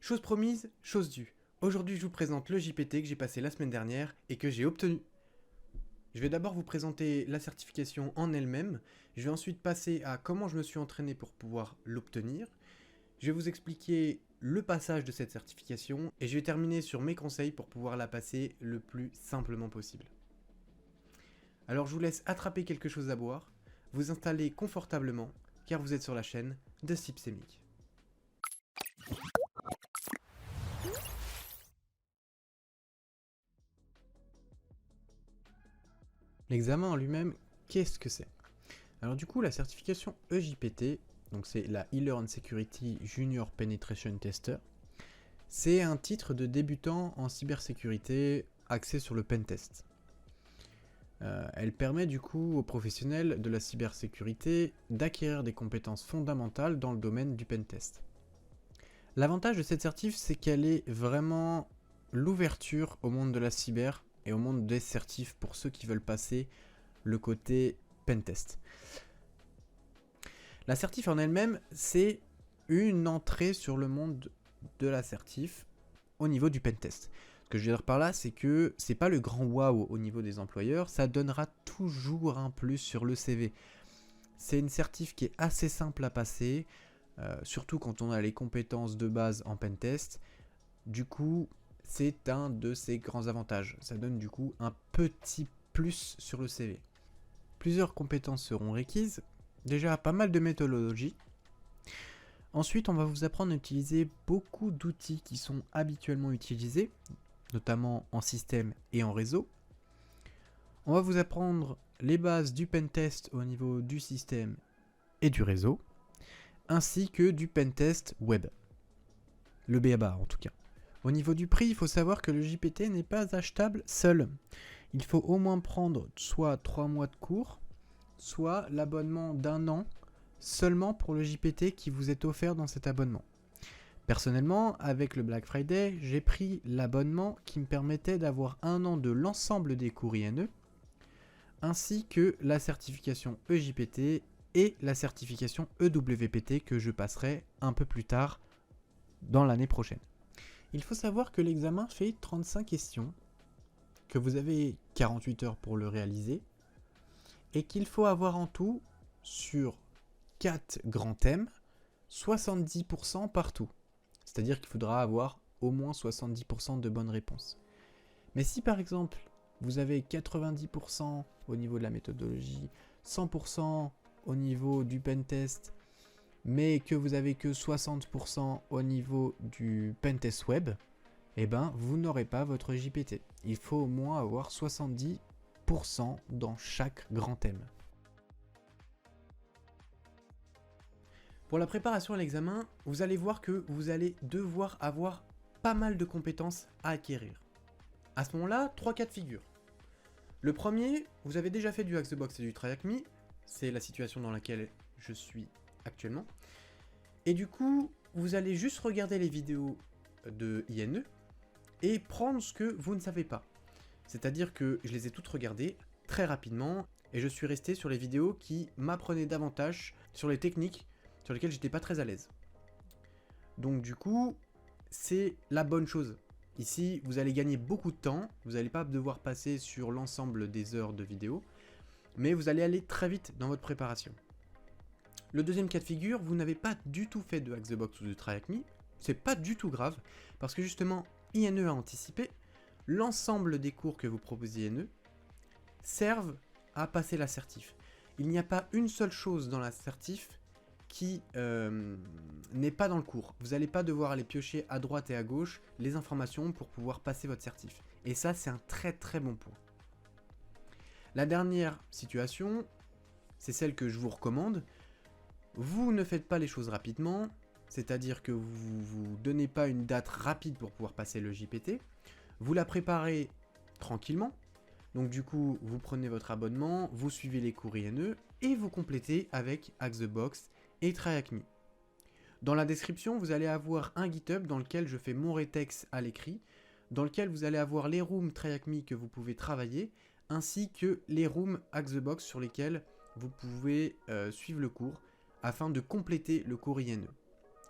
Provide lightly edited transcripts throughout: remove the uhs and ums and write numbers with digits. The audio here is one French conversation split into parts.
Chose promise, chose due. Aujourd'hui, je vous présente le JPT que j'ai passé la semaine dernière et que j'ai obtenu. Je vais d'abord vous présenter la certification en elle-même. Je vais ensuite passer à comment je me suis entraîné pour pouvoir l'obtenir. Je vais vous expliquer le passage de cette certification et je vais terminer sur mes conseils pour pouvoir la passer le plus simplement possible. Alors je vous laisse attraper quelque chose à boire, vous installer confortablement car vous êtes sur la chaîne de Sipsemic. L'examen en lui-même, qu'est-ce que c'est? Alors du coup, la certification EJPT, donc c'est la E-Learn Security Junior Penetration Tester, c'est un titre de débutant en cybersécurité axé sur le pentest. Elle permet du coup aux professionnels de la cybersécurité d'acquérir des compétences fondamentales dans le domaine du pentest. L'avantage de cette certif, c'est qu'elle est vraiment l'ouverture au monde de la cyber et au monde des certifs pour ceux qui veulent passer le côté pentest. La certif en elle-même, c'est une entrée sur le monde de la certif au niveau du pentest. Ce que je veux dire par là, c'est que c'est pas le grand waouh au niveau des employeurs, ça donnera toujours un plus sur le CV. C'est une certif qui est assez simple à passer, surtout quand on a les compétences de base en pentest. Du coup, c'est un de ses grands avantages. Ça donne du coup un petit plus sur le CV. Plusieurs compétences seront requises. Déjà, pas mal de méthodologies. Ensuite, on va vous apprendre à utiliser beaucoup d'outils qui sont habituellement utilisés, notamment en système et en réseau. On va vous apprendre les bases du pentest au niveau du système et du réseau, ainsi que du pentest web. Le BABA en tout cas. Au niveau du prix, il faut savoir que le JPT n'est pas achetable seul. Il faut au moins prendre soit 3 mois de cours, soit l'abonnement d'1 an seulement pour le JPT qui vous est offert dans cet abonnement. Personnellement, avec le Black Friday, j'ai pris l'abonnement qui me permettait d'avoir 1 an de l'ensemble des cours INE, ainsi que la certification EJPT et la certification EWPT que je passerai un peu plus tard dans l'année prochaine. Il faut savoir que l'examen fait 35 questions, que vous avez 48 heures pour le réaliser, et qu'il faut avoir en tout, sur 4 grands thèmes, 70% partout. C'est-à-dire qu'il faudra avoir au moins 70% de bonnes réponses. Mais si par exemple, vous avez 90% au niveau de la méthodologie, 100% au niveau du pentest, mais que vous avez que 60% au niveau du pentest web, eh ben, vous n'aurez pas votre JPT. Il faut au moins avoir 70% dans chaque grand thème. Pour la préparation à l'examen, vous allez voir que vous allez devoir avoir pas mal de compétences à acquérir. À ce moment-là, 3 cas de figure. Le premier, vous avez déjà fait du Hack the Box et du Try Hack Me, c'est la situation dans laquelle je suis actuellement. Et du coup, vous allez juste regarder les vidéos de INE et prendre ce que vous ne savez pas. C'est-à-dire que je les ai toutes regardées très rapidement et je suis resté sur les vidéos qui m'apprenaient davantage sur les techniques sur lesquelles j'étais pas très à l'aise. Donc du coup, c'est la bonne chose. Ici, vous allez gagner beaucoup de temps, vous n'allez pas devoir passer sur l'ensemble des heures de vidéo, mais vous allez aller très vite dans votre préparation. Le deuxième cas de figure, vous n'avez pas du tout fait de Hack the Box ou de Try Hack Me, c'est pas du tout grave, parce que justement, INE a anticipé, l'ensemble des cours que vous proposez INE servent à passer la certif. Il n'y a pas une seule chose dans la certif qui n'est pas dans le cours. Vous n'allez pas devoir aller piocher à droite et à gauche les informations pour pouvoir passer votre certif. Et ça, c'est un très très bon point. La dernière situation, c'est celle que je vous recommande. Vous ne faites pas les choses rapidement, c'est-à-dire que vous ne vous donnez pas une date rapide pour pouvoir passer le JPT. Vous la préparez tranquillement. Donc du coup, vous prenez votre abonnement, vous suivez les cours INE et vous complétez avec Hack the Box et Try Hack Me. Dans la description, vous allez avoir un GitHub dans lequel je fais mon retex à l'écrit, dans lequel vous allez avoir les rooms Try Hack Me que vous pouvez travailler, ainsi que les rooms Hack the Box sur lesquels vous pouvez suivre le cours afin de compléter le cours INE.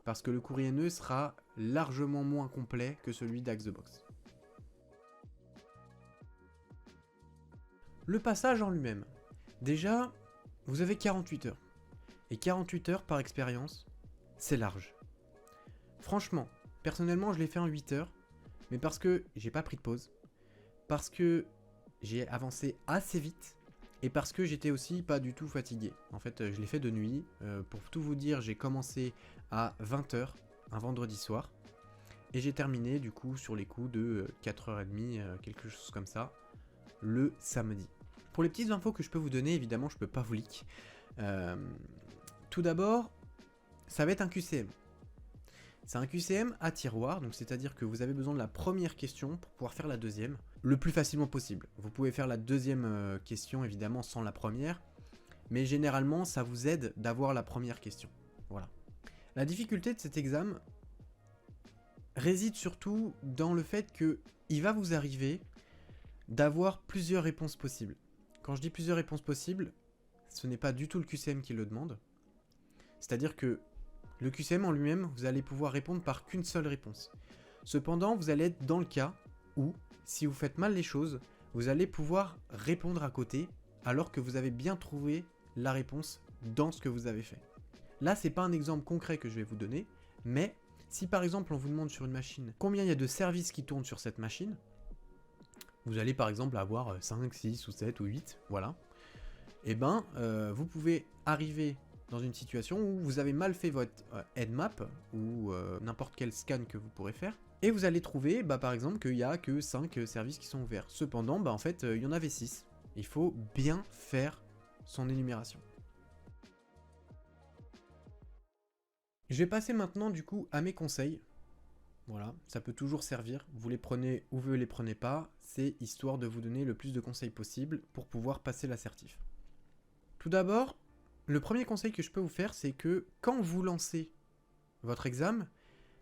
parce que le courrier nœud sera largement moins complet que celui d'Axe the Box. Le passage en lui-même. Déjà, vous avez 48 heures. Et 48 heures par expérience, c'est large. Franchement, personnellement, je l'ai fait en 8 heures, mais parce que j'ai pas pris de pause, parce que j'ai avancé assez vite, et parce que j'étais aussi pas du tout fatigué. En fait, je l'ai fait de nuit. Pour tout vous dire, j'ai commencé à 20 heures, un vendredi soir, et j'ai terminé du coup sur les coups de 4h30, quelque chose comme ça, le samedi. Pour les petites infos que je peux vous donner, évidemment, je peux pas vous leak. Tout d'abord, ça va être un QCM. C'est un QCM à tiroir, donc c'est-à-dire que vous avez besoin de la première question pour pouvoir faire la deuxième, le plus facilement possible. Vous pouvez faire la deuxième question, évidemment, sans la première, mais généralement, ça vous aide d'avoir la première question. Voilà. La difficulté de cet examen réside surtout dans le fait que il va vous arriver d'avoir plusieurs réponses possibles. Quand je dis plusieurs réponses possibles, ce n'est pas du tout le QCM qui le demande. C'est-à-dire que le QCM en lui-même, vous allez pouvoir répondre par qu'une seule réponse. Cependant, vous allez être dans le cas où, si vous faites mal les choses, vous allez pouvoir répondre à côté, alors que vous avez bien trouvé la réponse dans ce que vous avez fait. Là, c'est pas un exemple concret que je vais vous donner, mais si par exemple on vous demande sur une machine combien il y a de services qui tournent sur cette machine, vous allez par exemple avoir 5, 6 ou 7 ou 8, voilà. Et ben, vous pouvez arriver dans une situation où vous avez mal fait votre headmap ou n'importe quel scan que vous pourrez faire, et vous allez trouver par exemple qu'il n'y a que 5 services qui sont ouverts. Cependant, en fait, il y en avait 6. Il faut bien faire son énumération. Je vais passer maintenant du coup à mes conseils. Voilà, ça peut toujours servir. Vous les prenez ou vous les prenez pas, c'est histoire de vous donner le plus de conseils possible pour pouvoir passer l'assertif. Tout d'abord, le premier conseil que je peux vous faire, c'est que quand vous lancez votre examen,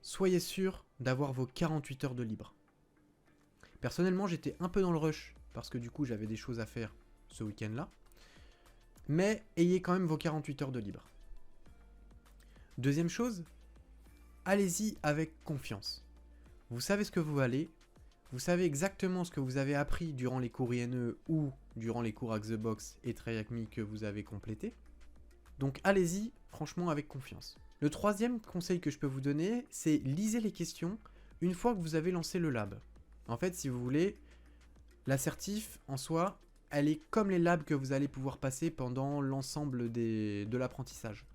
soyez sûr d'avoir vos 48 heures de libre. Personnellement, j'étais un peu dans le rush, parce que du coup, j'avais des choses à faire ce week-end-là. Mais ayez quand même vos 48 heures de libre. Deuxième chose, allez-y avec confiance. Vous savez ce que vous valez, vous savez exactement ce que vous avez appris durant les cours INE ou durant les cours Axe the Box et Try Avec Me que vous avez complété. Donc allez-y, franchement, avec confiance. Le troisième conseil que je peux vous donner, c'est lisez les questions une fois que vous avez lancé le lab. En fait, si vous voulez, l'assertif, en soi, elle est comme les labs que vous allez pouvoir passer pendant l'ensemble de l'apprentissage.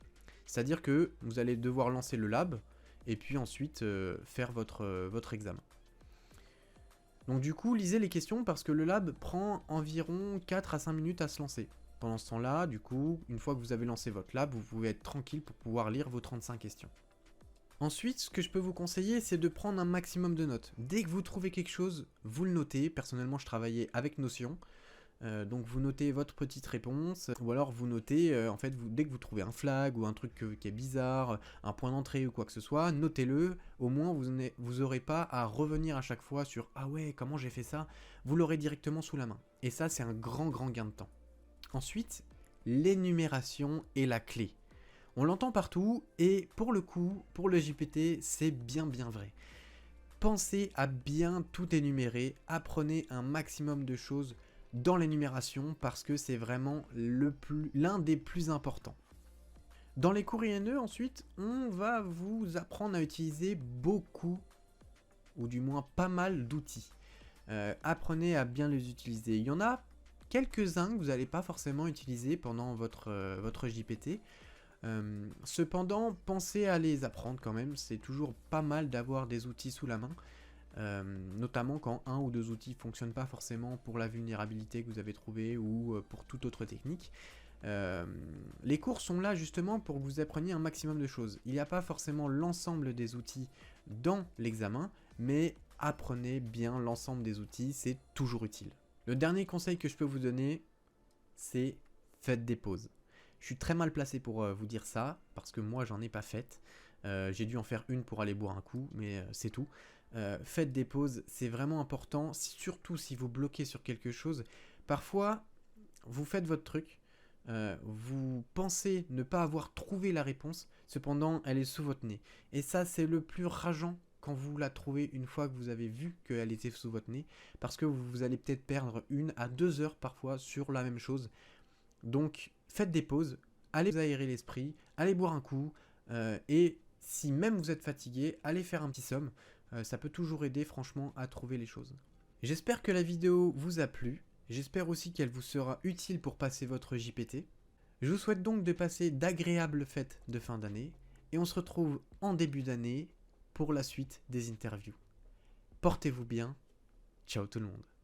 C'est-à-dire que vous allez devoir lancer le lab, et puis ensuite faire votre examen. Donc du coup, lisez les questions parce que le lab prend environ 4 à 5 minutes à se lancer. Pendant ce temps-là, du coup, une fois que vous avez lancé votre lab, vous pouvez être tranquille pour pouvoir lire vos 35 questions. Ensuite, ce que je peux vous conseiller, c'est de prendre un maximum de notes. Dès que vous trouvez quelque chose, vous le notez. Personnellement, je travaillais avec Notion. Donc vous notez votre petite réponse, ou alors vous notez, en fait, dès que vous trouvez un flag ou un truc qui est bizarre, un point d'entrée ou quoi que ce soit, notez-le, au moins vous n'aurez pas à revenir à chaque fois sur « Ah ouais, comment j'ai fait ça ?» Vous l'aurez directement sous la main. Et ça, c'est un grand gain de temps. Ensuite, l'énumération est la clé. On l'entend partout, et pour le coup, pour le JPT, c'est bien vrai. Pensez à bien tout énumérer, apprenez un maximum de choses dans l'énumération parce que c'est vraiment l'un des plus importants. Dans les cours INE, ensuite, on va vous apprendre à utiliser beaucoup, ou du moins pas mal d'outils. Apprenez à bien les utiliser. Il y en a quelques-uns que vous n'allez pas forcément utiliser pendant votre JPT. Cependant, pensez à les apprendre quand même. C'est toujours pas mal d'avoir des outils sous la main. Notamment quand un ou deux outils ne fonctionnent pas forcément pour la vulnérabilité que vous avez trouvée ou pour toute autre technique. Les cours sont là justement pour que vous appreniez un maximum de choses. Il n'y a pas forcément l'ensemble des outils dans l'examen, mais apprenez bien l'ensemble des outils, c'est toujours utile. Le dernier conseil que je peux vous donner, c'est faites des pauses. Je suis très mal placé pour vous dire ça, parce que moi j'en ai pas fait. J'ai dû en faire une pour aller boire un coup, mais c'est tout. Faites des pauses, c'est vraiment important, surtout si vous bloquez sur quelque chose. Parfois, vous faites votre truc, vous pensez ne pas avoir trouvé la réponse, cependant elle est sous votre nez. Et ça, c'est le plus rageant quand vous la trouvez une fois que vous avez vu qu'elle était sous votre nez, parce que vous allez peut-être perdre 1 à 2 heures parfois sur la même chose. Donc faites des pauses, allez vous aérer l'esprit, allez boire un coup, et si même vous êtes fatigué, allez faire un petit somme. Ça peut toujours aider franchement à trouver les choses. J'espère que la vidéo vous a plu, j'espère aussi qu'elle vous sera utile pour passer votre JPT. Je vous souhaite donc de passer d'agréables fêtes de fin d'année, et on se retrouve en début d'année pour la suite des interviews. Portez-vous bien, ciao tout le monde.